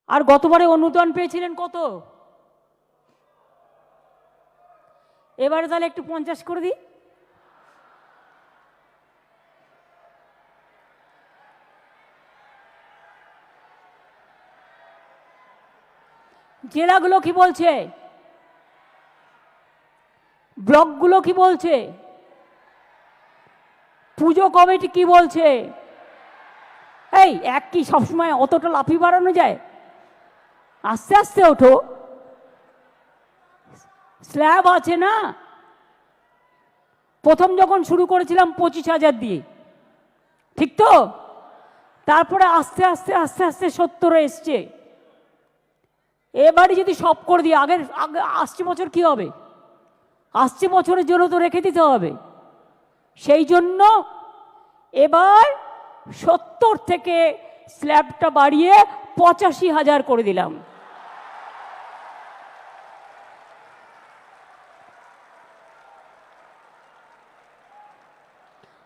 আর গতবারে অনুদান পেয়েছিলেন কত? এবারে তাহলে একটু 50 করে দিই। জেলাগুলো কি বলছে? ব্লকগুলো কি বলছে? পুজো কমিটি কি বলছে? এই এক কি সবসময় অতটা লাফি বাড়ানো যায়? আস্তে আস্তে ওঠো, স্ল্যাব আছে না। প্রথম যখন শুরু করেছিলাম 25,000 দিয়ে, ঠিক তো? তারপরে আস্তে আস্তে আস্তে আস্তে 70 এসছে। এবারে যদি সব করে দিই, আগের আসছে বছর কি হবে? আসছে বছরের জন্য তো রেখে দিতে হবে। সেই জন্য এবার 70 থেকে স্ল্যাবটা বাড়িয়ে 85,000 করে দিলাম।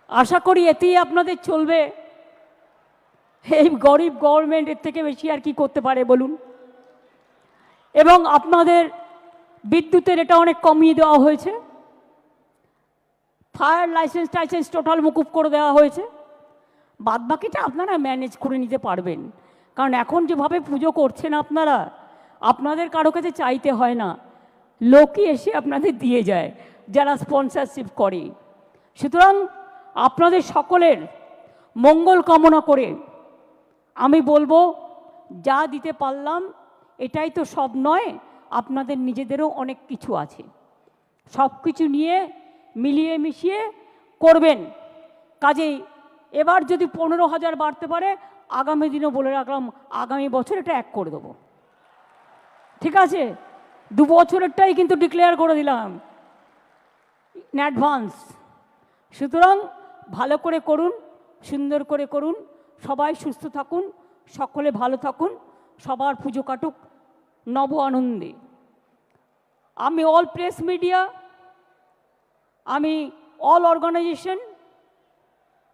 আশা করি এতেই আপনাদের চলবে। এই গরিব গভর্নমেন্ট এর থেকে বেশি আর কি করতে পারে বলুন? এবং আপনাদের বিদ্যুতের এটা অনেক কমিয়ে দেওয়া হয়েছে, ফায়ার লাইসেন্স টাইসেন্স টোটাল মুকুব করে দেওয়া হয়েছে। বাদ বাকিটা আপনারা ম্যানেজ করে নিতে পারবেন, কারণ এখন যেভাবে পুজো করছেন আপনারা, আপনাদের কারো কাছে চাইতে হয় না, লোকই এসে আপনাদের দিয়ে যায় যারা স্পন্সরশিপ করে। সুতরাং আপনাদের সকলের মঙ্গল কামনা করে আমি বলবো, যা দিতে পারলাম এটাই তো সব নয়, আপনাদের নিজেদেরও অনেক কিছু আছে। সব কিছু নিয়ে মিলিয়ে মিশিয়ে করবেন। কাজেই এবার যদি 15,000 বাড়তে পারে, আগামী দিনও বলে রাখলাম, আগামী বছর এটা 1 করে দেবো। ঠিক আছে? 2 বছরেরটাই কিন্তু ডিক্লেয়ার করে দিলাম ইন অ্যাডভান্স। সুতরাং ভালো করে করুন, সুন্দর করে করুন, সবাই সুস্থ থাকুন, সকলে ভালো থাকুন, সবার পুজো কাটুক নব আনন্দে। আমি অল প্রেস মিডিয়া, আমি অল অর্গানাইজেশন,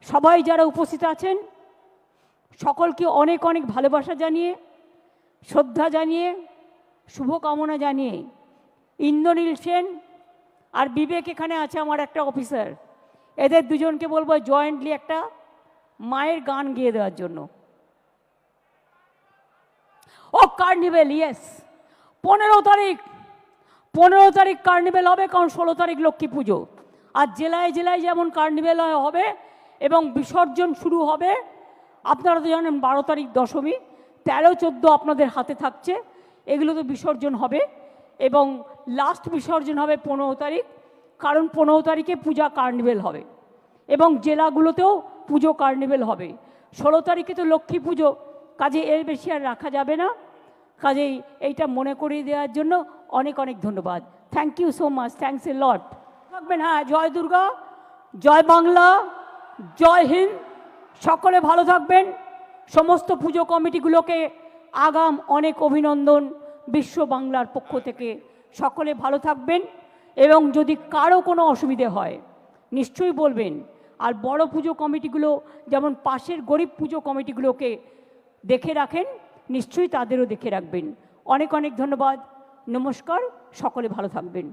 সবাই যারা উপস্থিত আছেন সকলকে অনেক অনেক ভালোবাসা জানিয়ে, শ্রদ্ধা জানিয়ে, শুভকামনা জানিয়ে, ইন্দ্রনীল সেন আর বিবেক এখানে আছে আমার একটা অফিসার, এদের দুজনকে বলবো জয়েন্টলি একটা মায়ের গান গেয়ে দেওয়ার জন্য। ও কার্নিভেল, ইয়েস, 15 তারিখ কার্নিভেল হবে, কারণ 16 তারিখ লক্ষ্মী পুজো। আর জেলায় জেলায় যেমন কার্নিভেল হবে এবং বিসর্জন শুরু হবে। আপনারা তো জানেন 12 তারিখ দশমী, 13-14 আপনাদের হাতে থাকছে, এগুলো তো বিসর্জন হবে। এবং লাস্ট বিসর্জন হবে 15 তারিখ, কারণ 15 তারিখে পূজা কার্নিভেল হবে এবং জেলাগুলোতেও পুজো কার্নিভেল হবে। 16 তারিখে তো লক্ষ্মী পুজো, কাজে এর বেশি আর রাখা যাবে না। কাজেই এইটা মনে করিয়ে দেওয়ার জন্য অনেক অনেক ধন্যবাদ। Thank you so much, thanks a lot. থাকবেন। হ্যাঁ, জয় দুর্গা, জয় বাংলা, জয় হিন্দ। সকলে ভালো থাকবেন। সমস্ত পুজো কমিটিগুলোকে আগাম অনেক অভিনন্দন বিশ্ব বাংলার পক্ষ থেকে। সকলে ভালো থাকবেন এবং যদি কারো কোনো অসুবিধে হয় নিশ্চয়ই বলবেন। আর বড় পুজো কমিটিগুলো যেমন পাশের গরিব পুজো কমিটিগুলোকে দেখে রাখেন, নিশ্চয়ই তাদেরও দেখে রাখবেন। অনেক অনেক ধন্যবাদ, নমস্কার, সকলে ভালো থাকবেন।